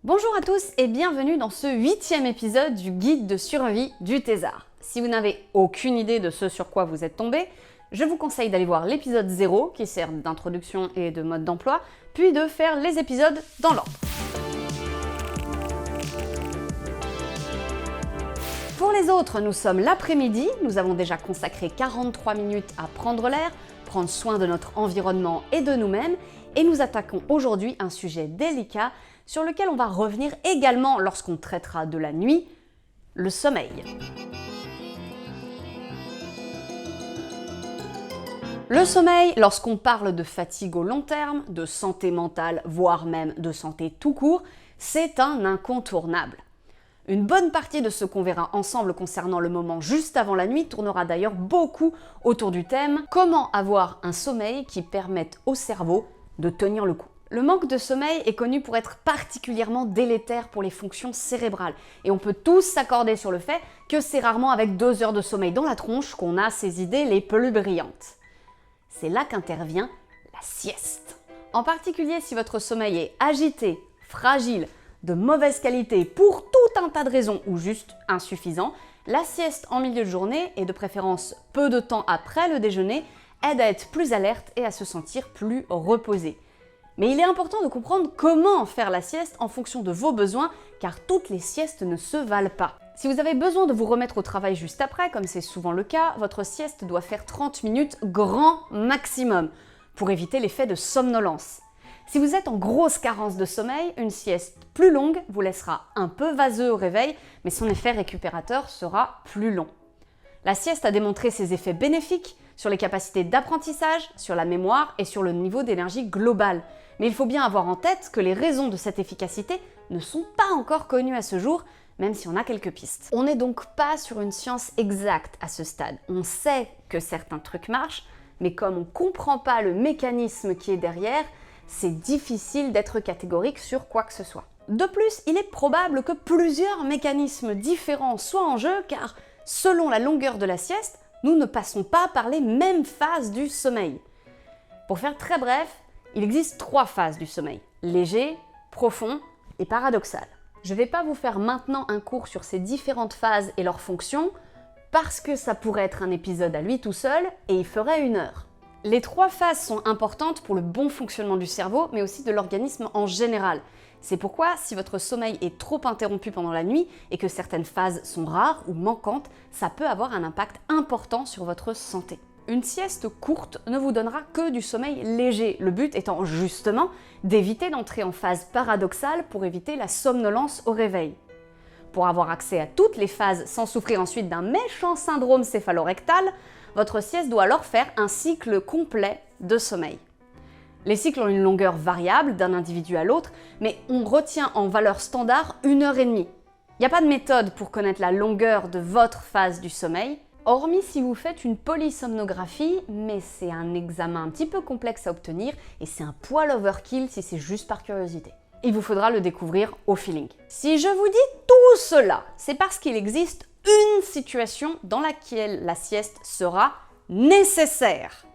Bonjour à tous et bienvenue dans ce 8e épisode du guide de survie du thésard. Si vous n'avez aucune idée de ce sur quoi vous êtes tombé, je vous conseille d'aller voir l'épisode 0 qui sert d'introduction et de mode d'emploi, puis de faire les épisodes dans l'ordre. Pour les autres, nous sommes l'après-midi, nous avons déjà consacré 43 minutes à prendre l'air, prendre soin de notre environnement et de nous-mêmes, et nous attaquons aujourd'hui un sujet délicat sur lequel on va revenir également lorsqu'on traitera de la nuit, le sommeil. Le sommeil, lorsqu'on parle de fatigue au long terme, de santé mentale, voire même de santé tout court, c'est un incontournable. Une bonne partie de ce qu'on verra ensemble concernant le moment juste avant la nuit tournera d'ailleurs beaucoup autour du thème « Comment avoir un sommeil qui permette au cerveau de tenir le coup ». Le manque de sommeil est connu pour être particulièrement délétère pour les fonctions cérébrales. Et on peut tous s'accorder sur le fait que c'est rarement avec 2 heures de sommeil dans la tronche qu'on a ces idées les plus brillantes. C'est là qu'intervient la sieste. En particulier si votre sommeil est agité, fragile, de mauvaise qualité pour tout un tas de raisons ou juste insuffisant, la sieste en milieu de journée, et de préférence peu de temps après le déjeuner, aide à être plus alerte et à se sentir plus reposé. Mais il est important de comprendre comment faire la sieste en fonction de vos besoins, car toutes les siestes ne se valent pas. Si vous avez besoin de vous remettre au travail juste après, comme c'est souvent le cas, votre sieste doit faire 30 minutes grand maximum, pour éviter l'effet de somnolence. Si vous êtes en grosse carence de sommeil, une sieste plus longue vous laissera un peu vaseux au réveil, mais son effet récupérateur sera plus long. La sieste a démontré ses effets bénéfiques sur les capacités d'apprentissage, sur la mémoire et sur le niveau d'énergie global. Mais il faut bien avoir en tête que les raisons de cette efficacité ne sont pas encore connues à ce jour, même si on a quelques pistes. On n'est donc pas sur une science exacte à ce stade. On sait que certains trucs marchent, mais comme on ne comprend pas le mécanisme qui est derrière, c'est difficile d'être catégorique sur quoi que ce soit. De plus, il est probable que plusieurs mécanismes différents soient en jeu, car selon la longueur de la sieste, nous ne passons pas par les mêmes phases du sommeil. Pour faire très bref, il existe 3 phases du sommeil: léger, profond et paradoxal. Je ne vais pas vous faire maintenant un cours sur ces différentes phases et leurs fonctions, parce que ça pourrait être un épisode à lui tout seul et il ferait 1 heure. Les 3 phases sont importantes pour le bon fonctionnement du cerveau, mais aussi de l'organisme en général. C'est pourquoi, si votre sommeil est trop interrompu pendant la nuit et que certaines phases sont rares ou manquantes, ça peut avoir un impact important sur votre santé. Une sieste courte ne vous donnera que du sommeil léger, le but étant justement d'éviter d'entrer en phase paradoxale pour éviter la somnolence au réveil. Pour avoir accès à toutes les phases sans souffrir ensuite d'un méchant syndrome céphalorectal, votre sieste doit alors faire un cycle complet de sommeil. Les cycles ont une longueur variable d'un individu à l'autre, mais on retient en valeur standard 1h30. Il n'y a pas de méthode pour connaître la longueur de votre phase du sommeil, hormis si vous faites une polysomnographie, mais c'est un examen un petit peu complexe à obtenir et c'est un poil overkill si c'est juste par curiosité. Il vous faudra le découvrir au feeling. Si je vous dis tout cela, c'est parce qu'il existe une situation dans laquelle la sieste sera nécessaire.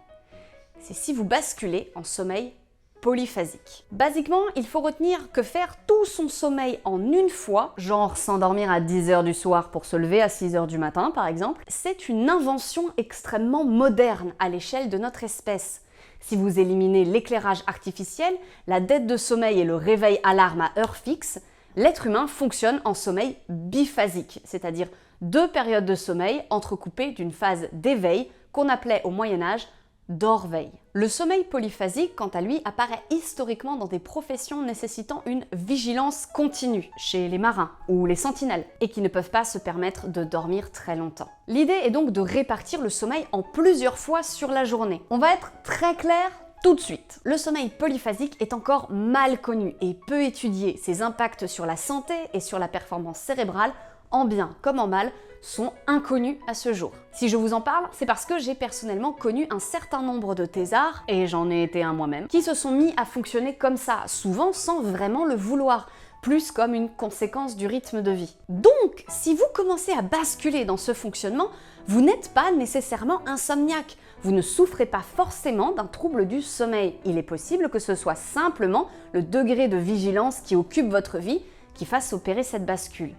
C'est si vous basculez en sommeil polyphasique. Basiquement, il faut retenir que faire tout son sommeil en une fois, genre s'endormir à 10h du soir pour se lever à 6h du matin par exemple, c'est une invention extrêmement moderne à l'échelle de notre espèce. Si vous éliminez l'éclairage artificiel, la dette de sommeil et le réveil alarme à heure fixe, l'être humain fonctionne en sommeil biphasique, c'est-à-dire 2 périodes de sommeil entrecoupées d'une phase d'éveil qu'on appelait au Moyen-Âge d'orveil. Le sommeil polyphasique, quant à lui, apparaît historiquement dans des professions nécessitant une vigilance continue, chez les marins ou les sentinelles, et qui ne peuvent pas se permettre de dormir très longtemps. L'idée est donc de répartir le sommeil en plusieurs fois sur la journée. On va être très clair tout de suite. Le sommeil polyphasique est encore mal connu et peu étudié. Ses impacts sur la santé et sur la performance cérébrale, en bien comme en mal, sont inconnus à ce jour. Si je vous en parle, c'est parce que j'ai personnellement connu un certain nombre de thésards, et j'en ai été un moi-même, qui se sont mis à fonctionner comme ça, souvent sans vraiment le vouloir, plus comme une conséquence du rythme de vie. Donc, si vous commencez à basculer dans ce fonctionnement, vous n'êtes pas nécessairement insomniaque. Vous ne souffrez pas forcément d'un trouble du sommeil. Il est possible que ce soit simplement le degré de vigilance qui occupe votre vie qui fasse opérer cette bascule.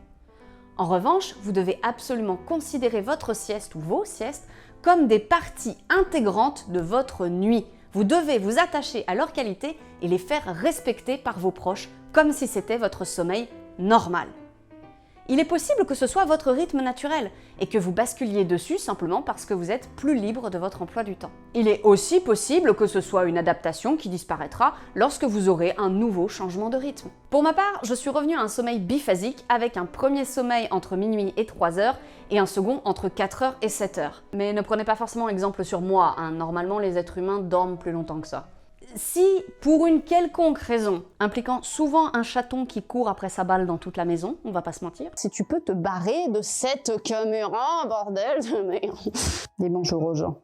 En revanche, vous devez absolument considérer votre sieste ou vos siestes comme des parties intégrantes de votre nuit. Vous devez vous attacher à leur qualité et les faire respecter par vos proches, comme si c'était votre sommeil normal. Il est possible que ce soit votre rythme naturel et que vous basculiez dessus simplement parce que vous êtes plus libre de votre emploi du temps. Il est aussi possible que ce soit une adaptation qui disparaîtra lorsque vous aurez un nouveau changement de rythme. Pour ma part, je suis revenue à un sommeil biphasique avec un premier sommeil entre minuit et 3 heures et un second entre 4 heures et 7 heures. Mais ne prenez pas forcément exemple sur moi, hein. Normalement les êtres humains dorment plus longtemps que ça. Si, pour une quelconque raison, impliquant souvent un chaton qui court après sa balle dans toute la maison, on va pas se mentir, si tu peux te barrer de cette caméra, bordel de merde. Dis bonjour aux gens.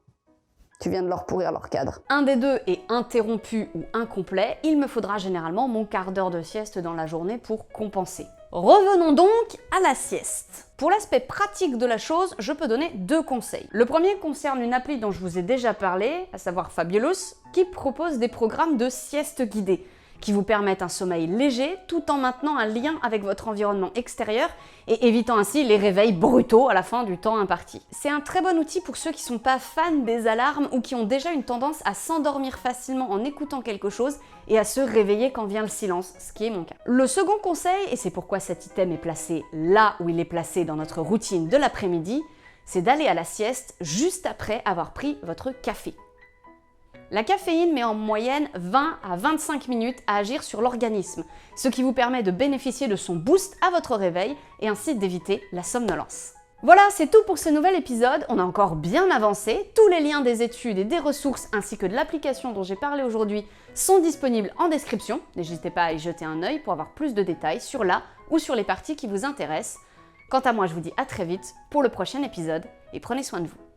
Tu viens de leur pourrir leur cadre. Un des deux est interrompu ou incomplet, il me faudra généralement mon quart d'heure de sieste dans la journée pour compenser. Revenons donc à la sieste. Pour l'aspect pratique de la chose, je peux donner 2 conseils. Le premier concerne une appli dont je vous ai déjà parlé, à savoir Fabulous, qui propose des programmes de sieste guidée, qui vous permettent un sommeil léger tout en maintenant un lien avec votre environnement extérieur et évitant ainsi les réveils brutaux à la fin du temps imparti. C'est un très bon outil pour ceux qui sont pas fans des alarmes ou qui ont déjà une tendance à s'endormir facilement en écoutant quelque chose et à se réveiller quand vient le silence, ce qui est mon cas. Le second conseil, et c'est pourquoi cet item est placé là où il est placé dans notre routine de l'après-midi, c'est d'aller à la sieste juste après avoir pris votre café. La caféine met en moyenne 20 à 25 minutes à agir sur l'organisme, ce qui vous permet de bénéficier de son boost à votre réveil et ainsi d'éviter la somnolence. Voilà, c'est tout pour ce nouvel épisode, on a encore bien avancé, tous les liens des études et des ressources ainsi que de l'application dont j'ai parlé aujourd'hui sont disponibles en description, n'hésitez pas à y jeter un œil pour avoir plus de détails sur la ou sur les parties qui vous intéressent. Quant à moi, je vous dis à très vite pour le prochain épisode et prenez soin de vous.